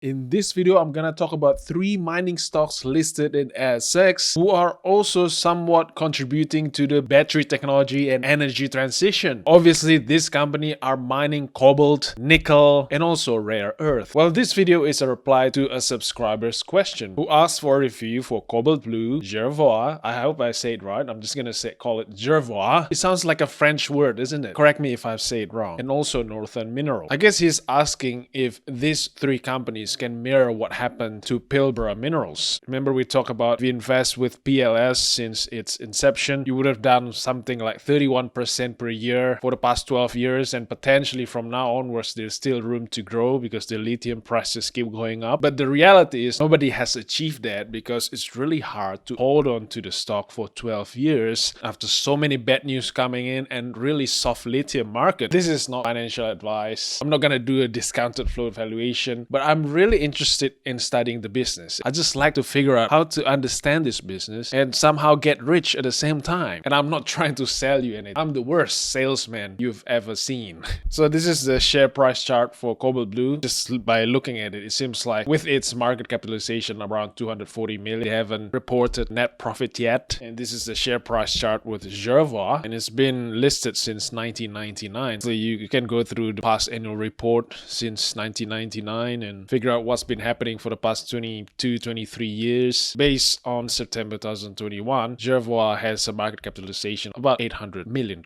In this video, I'm gonna talk about 3 mining stocks listed in ASX who are also somewhat contributing to the battery technology and energy transition. Obviously, this company are mining cobalt, nickel, and also rare earth. Well, this video is a reply to a subscriber's question who asked for a review for Cobalt Blue, Jervois. I hope I say it right. I'm just gonna call it Jervois. It sounds like a French word, isn't it? Correct me if I say it wrong. And also Northern Mineral. I guess he's asking if these 3 companies can mirror what happened to Pilbara Minerals. Remember we talked about if you invest with PLS since its inception, you would have done something like 31% per year for the past 12 years, and potentially from now onwards there's still room to grow because the lithium prices keep going up. But the reality is nobody has achieved that because it's really hard to hold on to the stock for 12 years after so many bad news coming in and really soft lithium market. This is not financial advice. I'm not gonna do a discounted float valuation, but I'm really interested in studying the business. I just like to figure out how to understand this business and somehow get rich at the same time. And I'm not trying to sell you anything. I'm the worst salesman you've ever seen. So this is the share price chart for Cobalt Blue. Just by looking at it, it seems like with its market capitalization around 240 million, they haven't reported net profit yet. And this is the share price chart with Jervois, and it's been listed since 1999. So you can go through the past annual report since 1999 and figure out what's been happening for the past 23 years. Based on September 2021, Jervois has a market capitalization of about $800 million.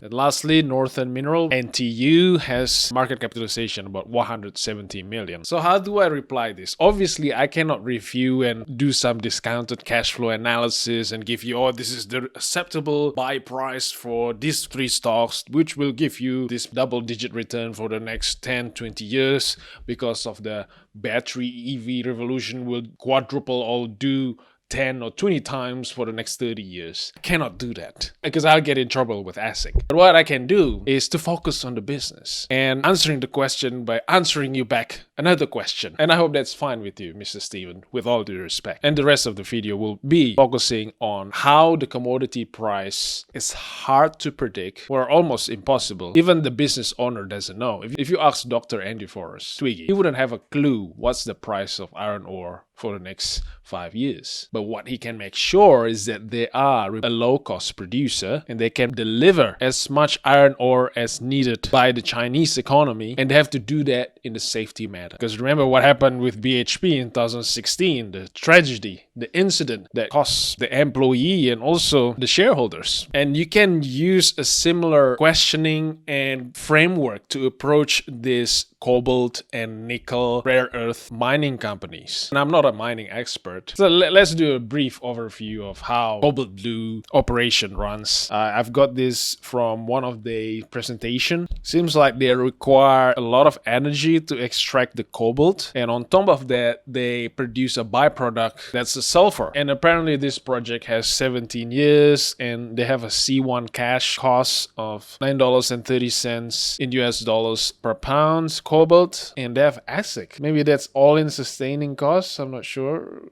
And lastly, Northern Mineral, NTU, has market capitalization about 170 million. So how do I reply this? Obviously, I cannot review and do some discounted cash flow analysis and give you, oh, this is the acceptable buy price for these 3 stocks, which will give you this double-digit return for the next 10-20 years because of the battery EV revolution will quadruple or do 10 or 20 times for the next 30 years. I cannot do that because I'll get in trouble with ASIC. But what I can do is to focus on the business and answering the question by answering you back another question. And I hope that's fine with you, Mr. Steven, with all due respect. And the rest of the video will be focusing on how the commodity price is hard to predict or almost impossible. Even the business owner doesn't know. If you ask Dr. Andy Forrest, Twiggy, he wouldn't have a clue what's the price of iron ore for the next 5 years. But what he can make sure is that they are a low-cost producer and they can deliver as much iron ore as needed by the Chinese economy, and they have to do that in a safety manner. Because remember what happened with BHP in 2016, the tragedy, the incident that cost the employee and also the shareholders. And you can use a similar questioning and framework to approach this cobalt and nickel rare earth mining companies. And I'm not a mining expert, so let's do a brief overview of how Cobalt Blue operation runs. I've got this from one of the presentation. Seems like they require a lot of energy to extract the cobalt, and on top of that they produce a byproduct that's the sulfur. And apparently this project has 17 years and they have a C1 cash cost of $9.30 in US dollars per pound cobalt, and they have ASIC. Maybe that's all-in sustaining costs, I'm not sure.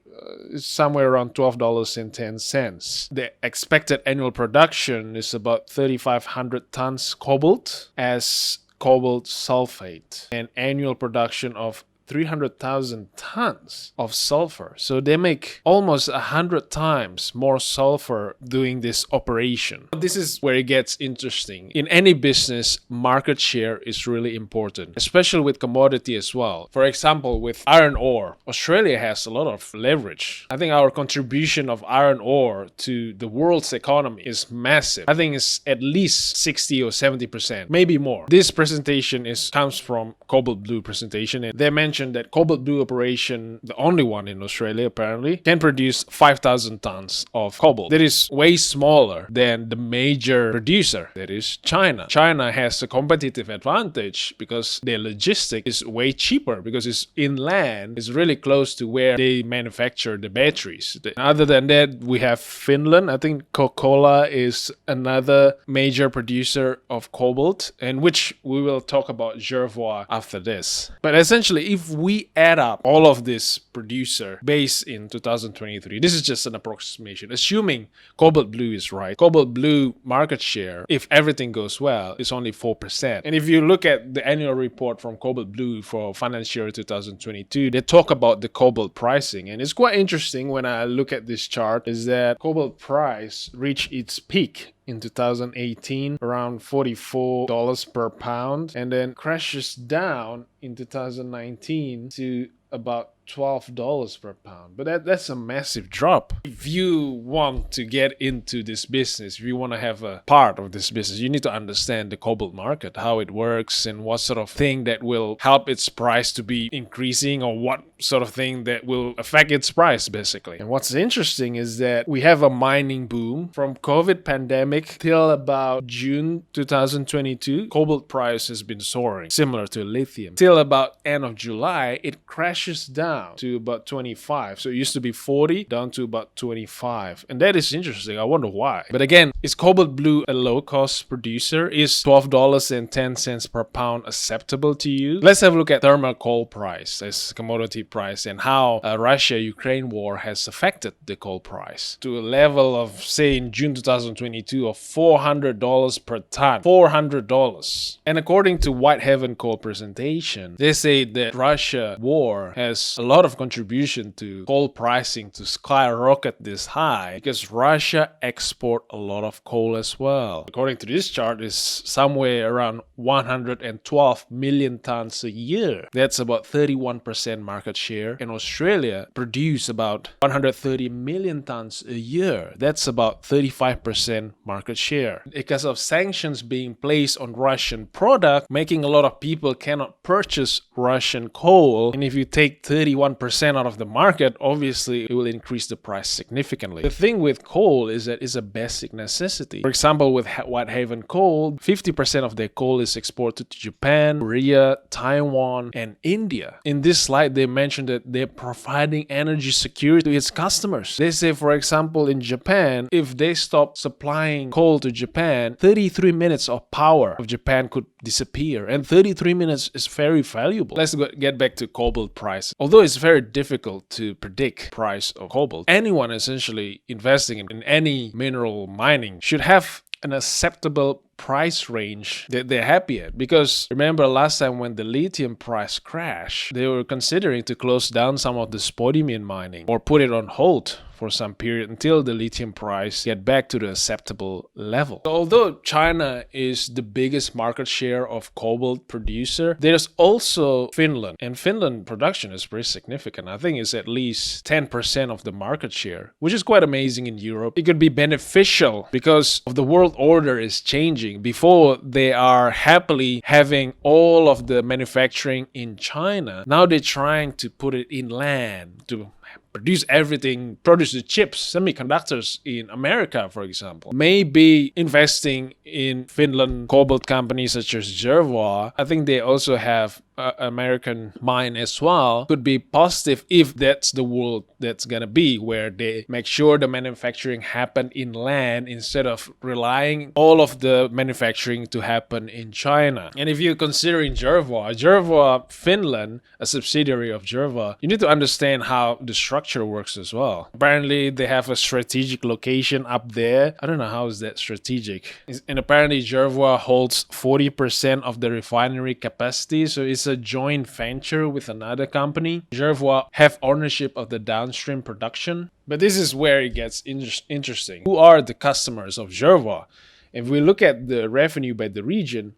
It's somewhere around $12.10. The expected annual production is about 3,500 tons cobalt as cobalt sulfate, and annual production of 300,000 tons of sulfur. So they make almost 100 times more sulfur doing this operation. This is where it gets interesting. In any business, market share is really important, especially with commodity as well. For example, with iron ore, Australia has a lot of leverage. I think our contribution of iron ore to the world's economy is massive. I think it's at least 60 or 70%, maybe more. This presentation comes from Cobalt Blue presentation, and they mentioned that Cobalt Blue operation, the only one in Australia apparently, can produce 5,000 tons of cobalt. That is way smaller than the major producer, that is China. China has a competitive advantage because their logistic is way cheaper because it's inland, it's really close to where they manufacture the batteries. Other than that, we have Finland. I think Coca-Cola is another major producer of cobalt, and which we will talk about Jervois after this. But essentially, if if we add up all of this producer base in 2023, this is just an approximation, assuming Cobalt Blue is right. Cobalt Blue market share, if everything goes well, is only 4%. And if you look at the annual report from Cobalt Blue for financial year 2022, they talk about the cobalt pricing. And it's quite interesting when I look at this chart is that cobalt price reached its peak in 2018 around $44 per pound and then crashes down in 2019 to about $12 per pound. But that's a massive drop. If you want to get into this business, if you want to have a part of this business, you need to understand the cobalt market, how it works and what sort of thing that will help its price to be increasing or what sort of thing that will affect its price basically. And what's interesting is that we have a mining boom from COVID pandemic till about June 2022. Cobalt price has been soaring, similar to lithium. Till about end of July, it crashes down to about 25. So it used to be 40 down to about 25. And that is interesting. I wonder why. But again, is Cobalt Blue a low-cost producer? Is $12.10 per pound acceptable to you? Let's have a look at thermal coal price as commodity price and how Russia-Ukraine war has affected the coal price to a level of, say, in June 2022 of $400 per ton. $400. And according to Whitehaven Coal presentation, they say that Russia war has a lot of contribution to coal pricing to skyrocket this high because Russia export a lot of coal as well. According to this chart, is somewhere around 112 million tons a year. That's about 31% market share. And Australia produce about 130 million tons a year. That's about 35% market share. Because of sanctions being placed on Russian product, making a lot of people cannot purchase Russian coal. And if you take 31% out of the market, obviously it will increase the price significantly. The thing with coal is that it's a basic necessity. For example, with Whitehaven Coal, 50% of their coal is exported to Japan, Korea, Taiwan, and India. In this slide, they mentioned that they're providing energy security to its customers. They say, for example, in Japan, if they stop supplying coal to Japan, 33 minutes of power of Japan could disappear. And 33 minutes is very valuable. Let's get back to cobalt price. Although it's very difficult to predict price of cobalt, anyone essentially investing in any mineral mining should have an acceptable price range that they're happy at. Because remember last time when the lithium price crashed, they were considering to close down some of the spodumene mining or put it on hold for some period until the lithium price get back to the acceptable level. So although China is the biggest market share of cobalt producer, there's also Finland, and Finland production is pretty significant. I think it's at least 10% of the market share, which is quite amazing in Europe. It could be beneficial because of the world order is changing. Before they are happily having all of the manufacturing in China, now they're trying to put it inland to produce everything, produce the chips, semiconductors in America, for example. Maybe investing in Finland cobalt companies such as Jervois, I think they also have American mine as well, could be positive if that's the world that's gonna be, where they make sure the manufacturing happen inland instead of relying all of the manufacturing to happen in China. And if you're considering Jervois, Finland, a subsidiary of Jervois, you need to understand how the structure works as well. Apparently they have a strategic location up there. I don't know how is that strategic. And apparently Jervois holds 40% of the refinery capacity, so it's a joint venture with another company. Jervois have ownership of the downstream production. But this is where it gets interesting. Who are the customers of Jervois? If we look at the revenue by the region,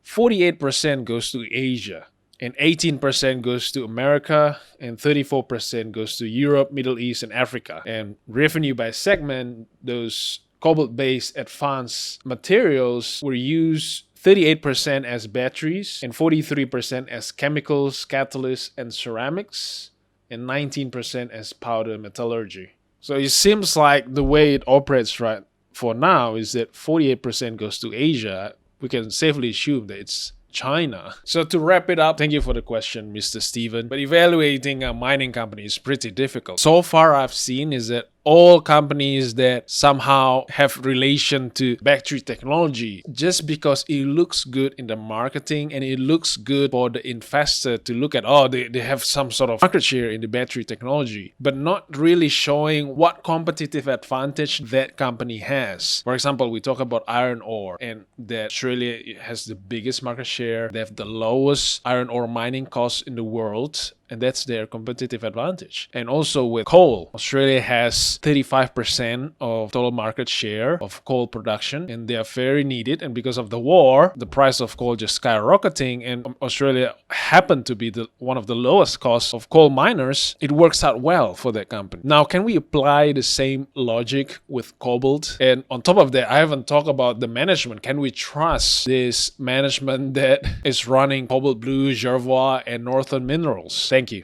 48% goes to Asia, and 18% goes to America, and 34% goes to Europe, Middle East, and Africa. And revenue by segment, those cobalt-based advanced materials were used 38% as batteries, and 43% as chemicals, catalysts, and ceramics, and 19% as powder metallurgy. So it seems like the way it operates right for now is that 48% goes to Asia. We can safely assume that it's China. So to wrap it up, thank you for the question, Mr. Steven. But evaluating a mining company is pretty difficult. So far I've seen is that all companies that somehow have relation to battery technology, just because it looks good in the marketing and it looks good for the investor to look at, oh, they have some sort of market share in the battery technology, but not really showing what competitive advantage that company has. For example, we talk about iron ore, and that Australia has the biggest market share. They have the lowest iron ore mining costs in the world, and that's their competitive advantage. And also with coal, Australia has 35% of total market share of coal production, and they are very needed. And because of the war, the price of coal just skyrocketing, and Australia happened to be one of the lowest costs of coal miners. It works out well for that company. Now, can we apply the same logic with cobalt? And on top of that, I haven't talked about the management. Can we trust this management that is running Cobalt Blue, Jervois, and Northern Minerals? Thank